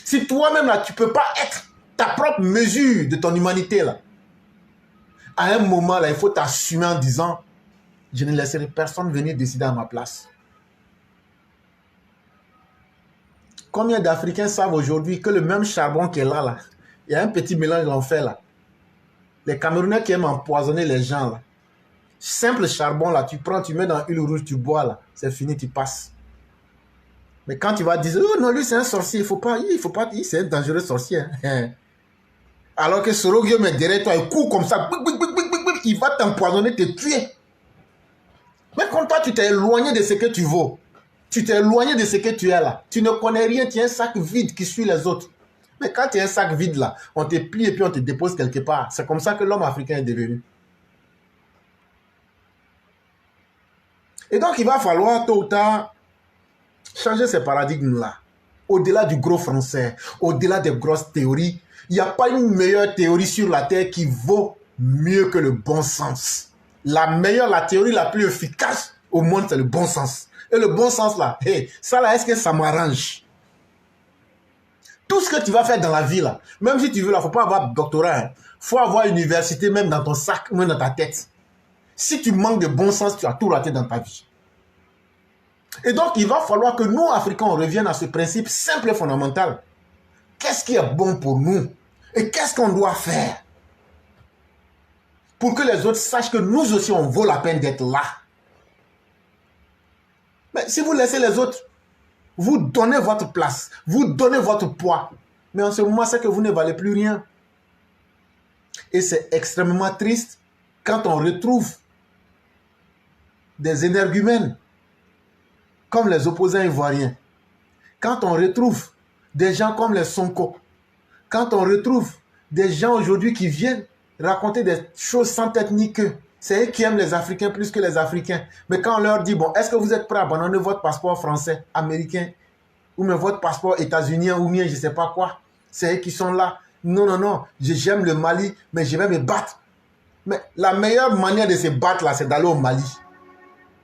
Si toi-même, là, tu ne peux pas être ta propre mesure de ton humanité, là, à un moment, là, il faut t'assumer en disant, je ne laisserai personne venir décider à ma place. Combien d'Africains savent aujourd'hui que le même charbon qui est là, il y a un petit mélange qu'on fait là. Les Camerounais qui aiment empoisonner les gens, là, Simple charbon, là, tu prends, tu mets dans l'huile rouge, tu bois, là. C'est fini, tu passes. Mais quand tu vas dire, oh non, lui, c'est un sorcier, il faut pas, c'est un dangereux sorcier. Alors que Sorogio, mais derrière toi, il court comme ça, il va t'empoisonner, te tuer. Mais quand toi, tu t'es éloigné de ce que tu vaux, tu t'es éloigné de ce que tu es là, tu ne connais rien, tu es un sac vide qui suit les autres. Mais quand tu es un sac vide là, on te plie et puis on te dépose quelque part. C'est comme ça que l'homme africain est devenu. Et donc, il va falloir tôt ou tard changer ces paradigmes-là. Au-delà du gros français, au-delà des grosses théories, il n'y a pas une meilleure théorie sur la Terre qui vaut mieux que le bon sens. La théorie la plus efficace au monde, c'est le bon sens. Et le bon sens là, hey, ça là, est-ce que ça m'arrange? Tout ce que tu vas faire dans la vie là, même si tu veux là, il ne faut pas avoir doctorat. Il faut avoir université même dans ton sac, même dans ta tête. Si tu manques de bon sens, tu as tout raté dans ta vie. Et donc, il va falloir que nous, Africains, on revienne à ce principe simple et fondamental. Qu'est-ce qui est bon pour nous? Et qu'est-ce qu'on doit faire? Pour que les autres sachent que nous aussi, on vaut la peine d'être là. Mais si vous laissez les autres, vous donnez votre place, vous donnez votre poids. Mais en ce moment, c'est que vous ne valez plus rien. Et c'est extrêmement triste quand on retrouve des énergumènes comme les opposants ivoiriens. Quand on retrouve des gens comme les Sonko, quand on retrouve des gens aujourd'hui qui viennent raconter des choses sans tête ni queue, c'est eux qui aiment les Africains plus que les Africains. Mais quand on leur dit, bon, est-ce que vous êtes prêts à abandonner votre passeport français, américain, ou même votre passeport états-unien, ou bien je ne sais pas quoi, c'est eux qui sont là. Non, non, non, j'aime le Mali, mais je vais me battre. Mais la meilleure manière de se battre là, c'est d'aller au Mali.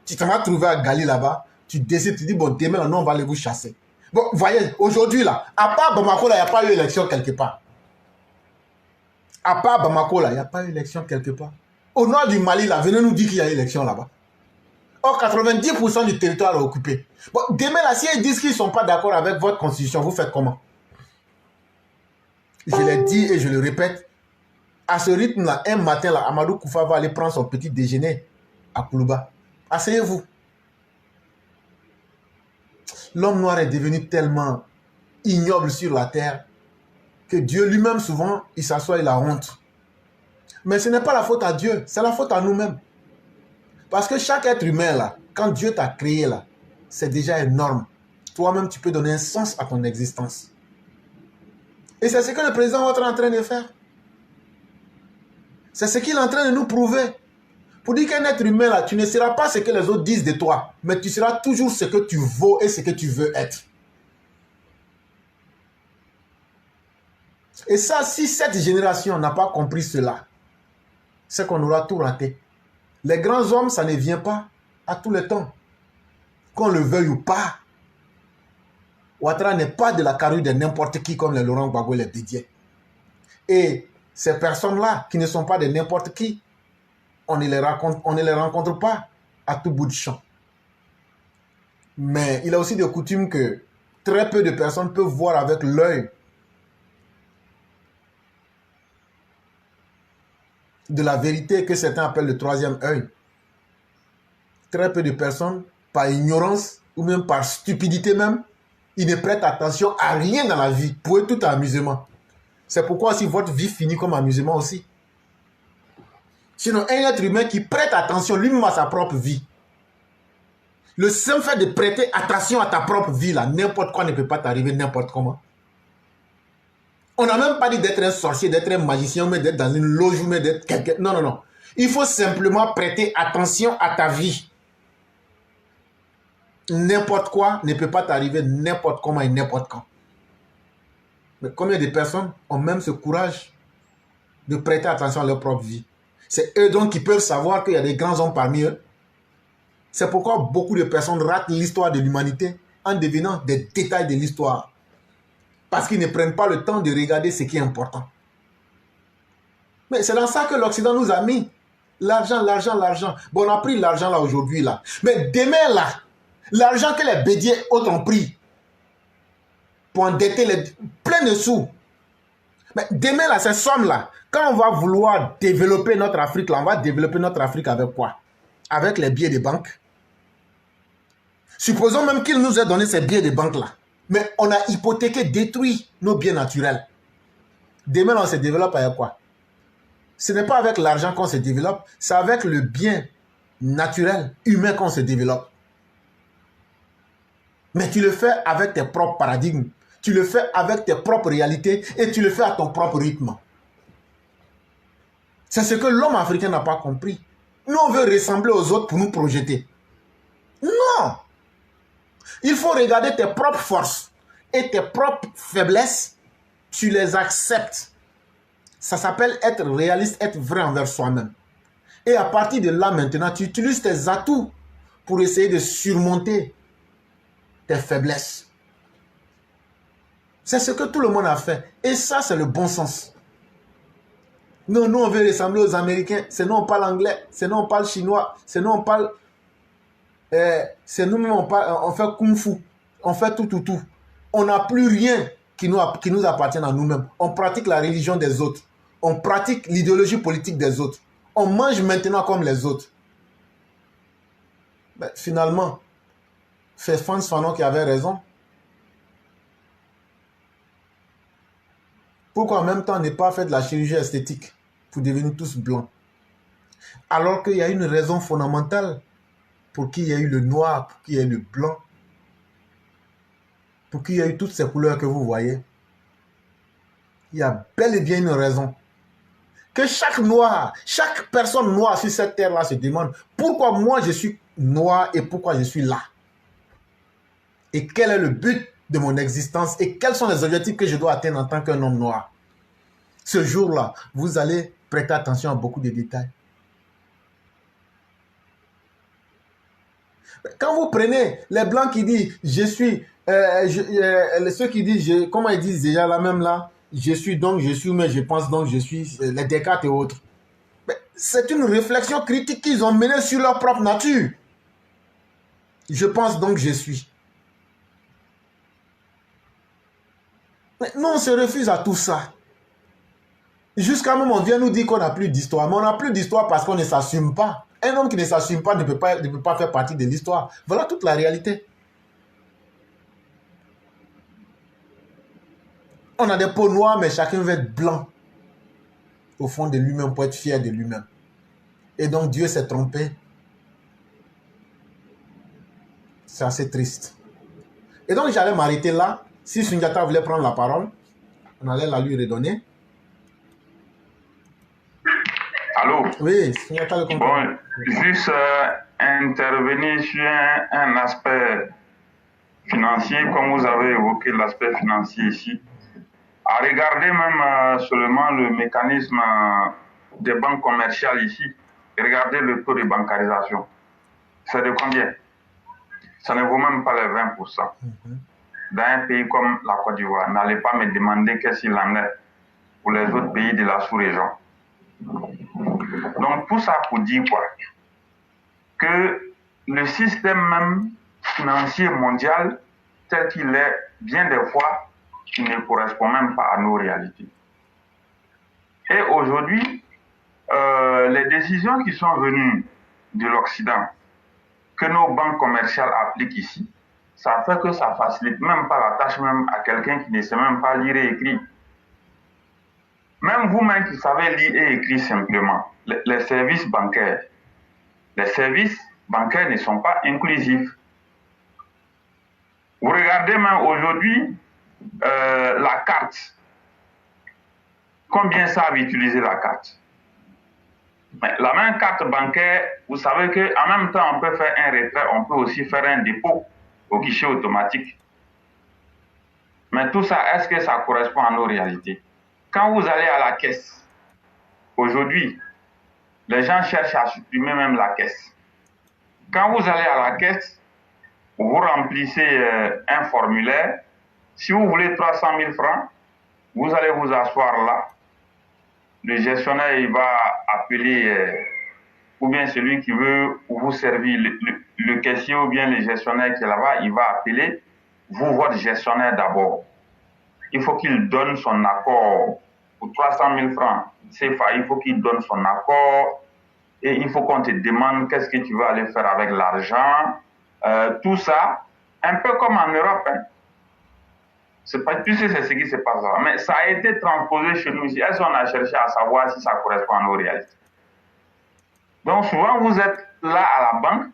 Tu te vas trouver à Gali là-bas, tu décides, tu dis, bon, demain, non, on va aller vous chasser. Bon, voyez, aujourd'hui là, à part Bamako là, il n'y a pas eu élection quelque part. À part Bamako là, il n'y a pas eu élection quelque part. Au nord du Mali là, venez nous dire qu'il y a eu élection là-bas. Or, 90% du territoire est occupé. Bon, demain là, si ils disent qu'ils ne sont pas d'accord avec votre constitution, vous faites comment? Je l'ai dit et je le répète. À ce rythme-là, un matin, là, Amadou Koufa va aller prendre son petit déjeuner à Koulouba. Asseyez-vous. L'homme noir est devenu tellement ignoble sur la terre que Dieu lui-même, souvent, il s'assoit et il a honte. Mais ce n'est pas la faute à Dieu, c'est la faute à nous-mêmes. Parce que chaque être humain, là, quand Dieu t'a créé, là, c'est déjà énorme. Toi-même, tu peux donner un sens à ton existence. Et c'est ce que le président est en train de faire. C'est ce qu'il est en train de nous prouver. Pour dire qu'un être humain, là, tu ne seras pas ce que les autres disent de toi, mais tu seras toujours ce que tu vaux et ce que tu veux être. Et ça, si cette génération n'a pas compris cela, c'est qu'on aura tout raté. Les grands hommes, ça ne vient pas à tous les temps. Qu'on le veuille ou pas. Ouattara n'est pas de la carrure de n'importe qui comme les Laurent Gbagbo et les Didier. Et ces personnes-là, qui ne sont pas de n'importe qui, on ne les rencontre pas à tout bout de champ. Mais il a aussi de coutume que très peu de personnes peuvent voir avec l'œil de la vérité que certains appellent le troisième œil. Très peu de personnes, par ignorance ou même par stupidité même, ils ne prêtent attention à rien dans la vie. Pour eux, tout est amusement. C'est pourquoi aussi votre vie finit comme amusement aussi. Sinon, un être humain qui prête attention lui-même à sa propre vie. Le simple fait de prêter attention à ta propre vie, là, n'importe quoi ne peut pas t'arriver n'importe comment. On n'a même pas dit d'être un sorcier, d'être un magicien, mais d'être dans une loge, mais d'être quelqu'un. Non, non, non. Il faut simplement prêter attention à ta vie. N'importe quoi ne peut pas t'arriver n'importe comment et n'importe quand. Mais combien de personnes ont même ce courage de prêter attention à leur propre vie? C'est eux donc qui peuvent savoir qu'il y a des grands hommes parmi eux. C'est pourquoi beaucoup de personnes ratent l'histoire de l'humanité en devinant des détails de l'histoire. Parce qu'ils ne prennent pas le temps de regarder ce qui est important. Mais c'est dans ça que l'Occident nous a mis. L'argent, l'argent, l'argent. Bon, on a pris l'argent là aujourd'hui là. Mais demain là, l'argent que les bédiers autres ont pris pour endetter plein de sous. Mais demain là, ces sommes là, quand on va vouloir développer notre Afrique là, on va développer notre Afrique avec quoi? avec les billets de banque. Supposons même qu'il nous ait donné ces billets de banque-là. Mais on a hypothéqué, détruit nos biens naturels. Demain, on se développe avec quoi? Ce n'est pas avec l'argent qu'on se développe, c'est avec le bien naturel, humain qu'on se développe. Mais tu le fais avec tes propres paradigmes, tu le fais avec tes propres réalités et tu le fais à ton propre rythme. C'est ce que l'homme africain n'a pas compris. Nous, on veut ressembler aux autres pour nous projeter. Non! Il faut regarder tes propres forces et tes propres faiblesses, tu les acceptes. Ça s'appelle être réaliste, être vrai envers soi-même. Et à partir de là, maintenant, tu utilises tes atouts pour essayer de surmonter tes faiblesses. C'est ce que tout le monde a fait. Et ça, c'est le bon sens. Non, nous, on veut ressembler aux Américains. C'est nous, on parle anglais. C'est nous, on parle chinois. C'est nous, on parle... c'est nous-mêmes, on fait kung fu. On fait tout. On n'a plus rien qui nous appartient à nous-mêmes. On pratique la religion des autres. On pratique l'idéologie politique des autres. On mange maintenant comme les autres. Ben, finalement, c'est Frantz Fanon qui avait raison. Pourquoi en même temps ne pas faire de la chirurgie esthétique pour devenir tous blancs? Alors qu'il y a une raison fondamentale pour qu'il y ait eu le noir, pour qu'il y ait eu le blanc, pour qu'il y ait eu toutes ces couleurs que vous voyez. Il y a bel et bien une raison. Que chaque noir, chaque personne noire sur cette terre-là se demande pourquoi moi je suis noir et pourquoi je suis là. Et quel est le but de mon existence et quels sont les objectifs que je dois atteindre en tant qu'un homme noir. Ce jour-là, vous allez prêter attention à beaucoup de détails. Quand vous prenez les blancs qui disent je suis, ceux qui disent, comment ils disent déjà là même là, je suis donc je suis, mais je pense donc je suis, les Descartes et autres. C'est une réflexion critique qu'ils ont menée sur leur propre nature. Je pense donc je suis. Mais nous, on se refuse à tout ça. Jusqu'à un moment, on vient nous dire qu'on n'a plus d'histoire. Mais on n'a plus d'histoire parce qu'on ne s'assume pas. Un homme qui ne s'assume pas ne peut pas faire partie de l'histoire. Voilà toute la réalité. On a des peaux noires, mais chacun veut être blanc. Au fond de lui-même, pour être fier de lui-même. Et donc, Dieu s'est trompé. C'est assez triste. Et donc, j'allais m'arrêter là. Si Sundiata voulait prendre la parole, on allait la lui redonner. Allô? Oui, Sundiata le comprend. Bon, juste intervenir sur un aspect financier, comme vous avez évoqué l'aspect financier ici. À regarder même seulement le mécanisme des banques commerciales ici, et regardez le taux de bancarisation. C'est de combien? Ça ne vaut même pas les 20%. Dans un pays comme la Côte d'Ivoire, n'allez pas me demander qu'est-ce qu'il en est pour les autres pays de la sous-région. Donc tout ça pour dire quoi? Que le système même financier mondial, tel qu'il est, bien des fois, il ne correspond même pas à nos réalités. Et aujourd'hui, les décisions qui sont venues de l'Occident, que nos banques commerciales appliquent ici, ça fait que ça facilite même pas la tâche même à quelqu'un qui ne sait même pas lire et écrire. Même vous-même qui savez lire et écrire simplement, les services bancaires ne sont pas inclusifs. Vous regardez même aujourd'hui la carte. Combien ça a utilisé la carte? Mais la même carte bancaire, vous savez qu'en même temps, on peut faire un retrait, on peut aussi faire un dépôt au guichet automatique. Mais tout ça, est-ce que ça correspond à nos réalités? Quand vous allez à la caisse, aujourd'hui, les gens cherchent à supprimer même la caisse. Quand vous allez à la caisse, vous remplissez un formulaire. Si vous voulez 300 000 francs, vous allez vous asseoir là. Le gestionnaire, il va appeler, ou bien celui qui veut vous servir, le caissier ou bien le gestionnaire qui est là-bas, il va appeler vous, votre gestionnaire d'abord. Il faut qu'il donne son accord pour 300 000 francs CFA, il faut qu'il donne son accord et il faut qu'on te demande qu'est-ce que tu vas aller faire avec l'argent. Tout ça, un peu comme en Europe. Hein. C'est pas, tu sais, c'est ce qui se passe là. Mais ça a été transposé chez nous ici. Est-ce qu'on a cherché à savoir si ça correspond à nos réalités? Donc souvent, vous êtes là à la banque.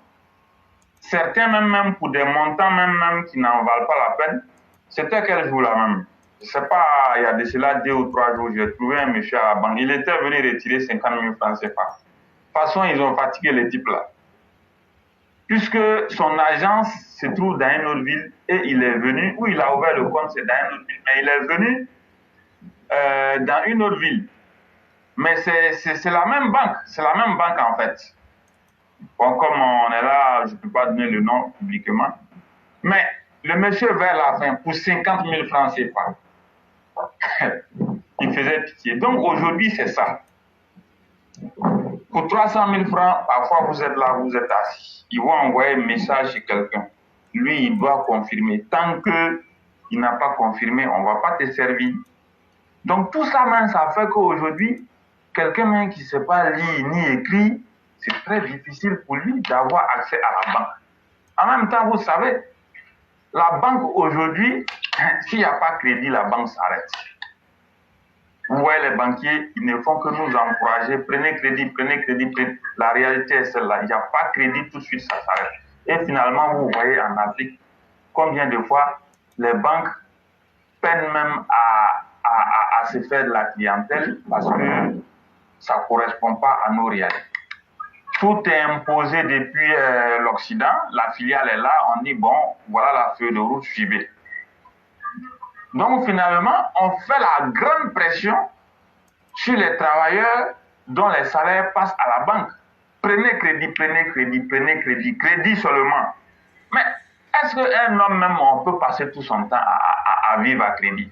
Certains, même pour des montants même qui n'en valent pas la peine. C'était quel jour là même? Je ne sais pas, il y a de cela 2 ou 3 jours, j'ai trouvé un monsieur à la banque. Il était venu retirer 50 000 francs CFA. De toute façon, ils ont fatigué les types là. Puisque son agence se trouve dans une autre ville et il est venu, où il a ouvert le compte, c'est dans une autre ville, mais il est venu dans une autre ville. Mais c'est la même banque, en fait. Bon, comme on est là, je ne peux pas donner le nom publiquement. Mais le monsieur vers la fin, pour 50 000 francs CFA, il faisait pitié. Donc aujourd'hui, c'est ça. Pour 300 000 francs, parfois vous êtes là, vous êtes assis. Ils vont envoyer un message chez quelqu'un. Lui, il doit confirmer. Tant qu'il n'a pas confirmé, on ne va pas te servir. Donc tout ça, même, ça fait qu'aujourd'hui, quelqu'un qui ne sait pas lire ni écrire, c'est très difficile pour lui d'avoir accès à la banque. En même temps, vous savez, la banque aujourd'hui, s'il n'y a pas de crédit, la banque s'arrête. Vous voyez, les banquiers, ils ne font que nous encourager. Prenez crédit, prenez crédit, prenez. La réalité est celle-là. Il n'y a pas de crédit, tout de suite, ça s'arrête. Et finalement, vous voyez en Afrique, combien de fois les banques peinent même à se faire de la clientèle parce que ça ne correspond pas à nos réalités. Tout est imposé depuis l'Occident. La filiale est là. On dit, bon, voilà la feuille de route, suivez. Donc, finalement, on fait la grande pression sur les travailleurs dont les salaires passent à la banque. Prenez crédit, prenez crédit, prenez crédit, crédit seulement. Mais est-ce qu'un homme même, on peut passer tout son temps à vivre à crédit?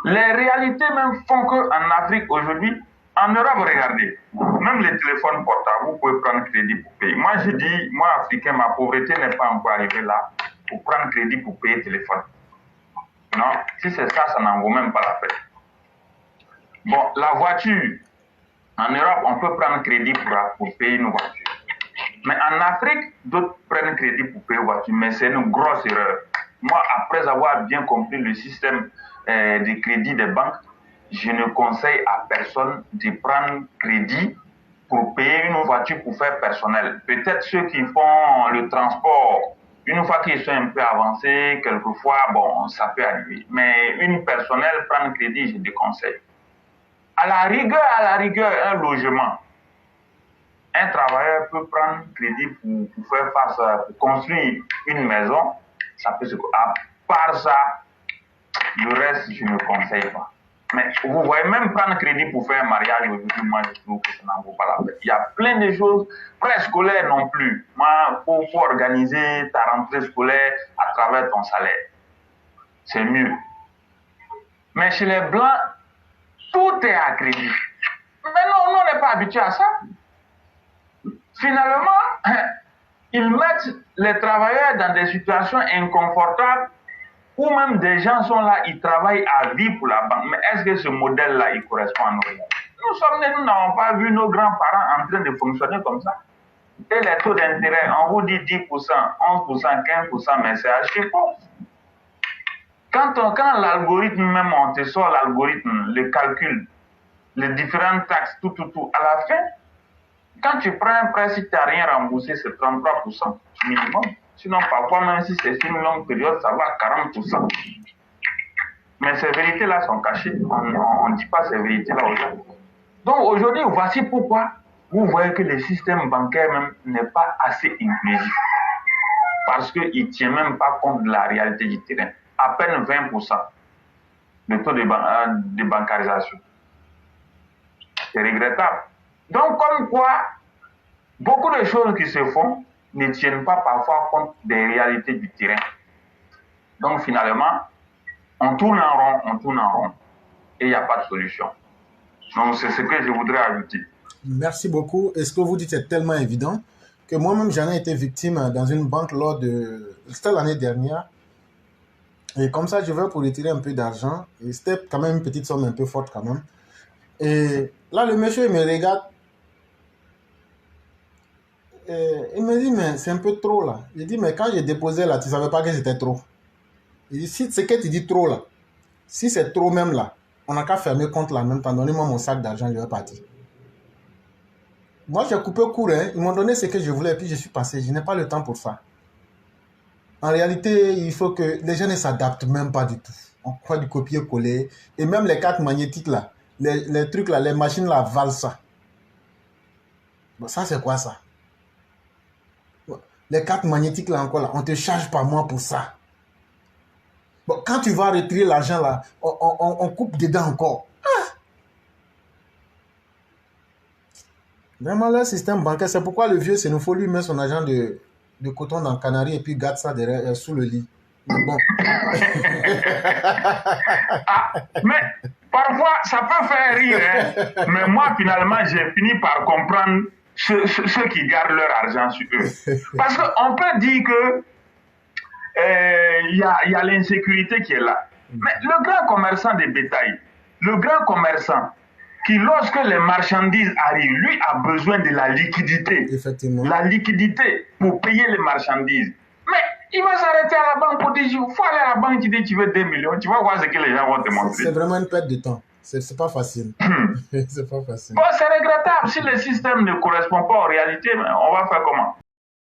Les réalités même font qu'en Afrique aujourd'hui, en Europe, regardez, même les téléphones portables, vous pouvez prendre crédit pour payer. Moi, je dis, moi, Africain, ma pauvreté n'est pas encore arrivée là pour prendre crédit pour payer le téléphone. Non, si c'est ça, ça n'en vaut même pas la peine. Bon, la voiture, en Europe, on peut prendre crédit pour payer une voiture. Mais en Afrique, d'autres prennent crédit pour payer une voiture, mais c'est une grosse erreur. Moi, après avoir bien compris le système de crédit des banques, je ne conseille à personne de prendre crédit pour payer une voiture pour faire personnel. Peut-être ceux qui font le transport, une fois qu'ils sont un peu avancés, quelquefois, bon, ça peut arriver. Mais une personnelle, prendre crédit, je déconseille. À la rigueur, un logement. Un travailleur peut prendre crédit pour faire face, pour construire une maison. Ça peut se... À part ça, le reste, je ne conseille pas. Mais vous voyez, même prendre crédit pour faire un mariage, aujourd'hui, moi, je trouve que ça n'en vaut pas la peine. Il y a plein de choses, préscolaires non plus. Moi, pour organiser ta rentrée scolaire à travers ton salaire, c'est mieux. Mais chez les Blancs, tout est à crédit. Mais non, nous, on n'est pas habitués à ça. Finalement, ils mettent les travailleurs dans des situations inconfortables où même des gens sont là, ils travaillent à vie pour la banque. Mais est-ce que ce modèle-là, il correspond à nos réalités? Nous n'avons pas vu nos grands-parents en train de fonctionner comme ça. Et les taux d'intérêt, on vous dit 10%, 11%, 15%, mais c'est à chiffre. Quand l'algorithme même, on te sort l'algorithme, le calcul, les différentes taxes, tout, à la fin, quand tu prends un prêt, si tu n'as rien remboursé, c'est 33% minimum. Sinon, parfois, même si c'est une longue période, ça va à 40%. Mais ces vérités-là sont cachées. On ne dit pas ces vérités-là aujourd'hui. Donc aujourd'hui, voici pourquoi vous voyez que le système bancaire même n'est pas assez inclusif. Parce qu'il ne tient même pas compte de la réalité du terrain. À peine 20% de taux de bancarisation. C'est regrettable. Donc, comme quoi, beaucoup de choses qui se font ne tiennent pas parfois compte des réalités du terrain. Donc, finalement, on tourne en rond, et il n'y a pas de solution. Donc, c'est ce que je voudrais ajouter. Merci beaucoup. Et ce que vous dites est tellement évident que moi-même, j'en ai été victime dans une banque c'était l'année dernière. Et comme ça, je vais pour retirer un peu d'argent. Et c'était quand même une petite somme un peu forte quand même. Et là, le monsieur, il me regarde. Et il me dit, mais c'est un peu trop là. Il dit, mais quand j'ai déposé là, tu ne savais pas que c'était trop. Il dit, si c'est que tu dis trop là, si c'est trop même là, on n'a qu'à fermer compte là en même temps. Donnez-moi mon sac d'argent, je vais partir. Moi, j'ai coupé court. Hein. Ils m'ont donné ce que je voulais et puis je suis passé. Je n'ai pas le temps pour ça. En réalité, il faut que les gens ne s'adaptent même pas du tout. On croit du copier-coller. Et même les cartes magnétiques là, les trucs là, les machines là valent ça. Bon, ça, c'est quoi ça? Les cartes magnétiques là encore là, on te charge par mois pour ça. Bon, quand tu vas retirer l'argent là, on coupe dedans encore. Vraiment, le système bancaire, c'est pourquoi le vieux, c'est nous faut lui mettre son argent de coton dans le canari et puis garde ça derrière, sous le lit. Mais bon. Ah, mais parfois, ça peut faire rire. Hein. Mais moi, finalement, j'ai fini par comprendre ceux qui gardent leur argent sur eux. Parce qu'on peut dire que y a l'insécurité qui est là. Mais le grand commerçant de bétail, le grand commerçant, qui lorsque les marchandises arrivent, lui a besoin de la liquidité. Effectivement. La liquidité pour payer les marchandises. Mais il va s'arrêter à la banque pour dire, il faut aller à la banque, tu dis tu veux 2 millions, tu vas voir ce que les gens vont te montrer. C'est vraiment une perte de temps. C'est pas facile. C'est pas facile. Bon, c'est regrettable. Si le système ne correspond pas aux réalités, on va faire comment?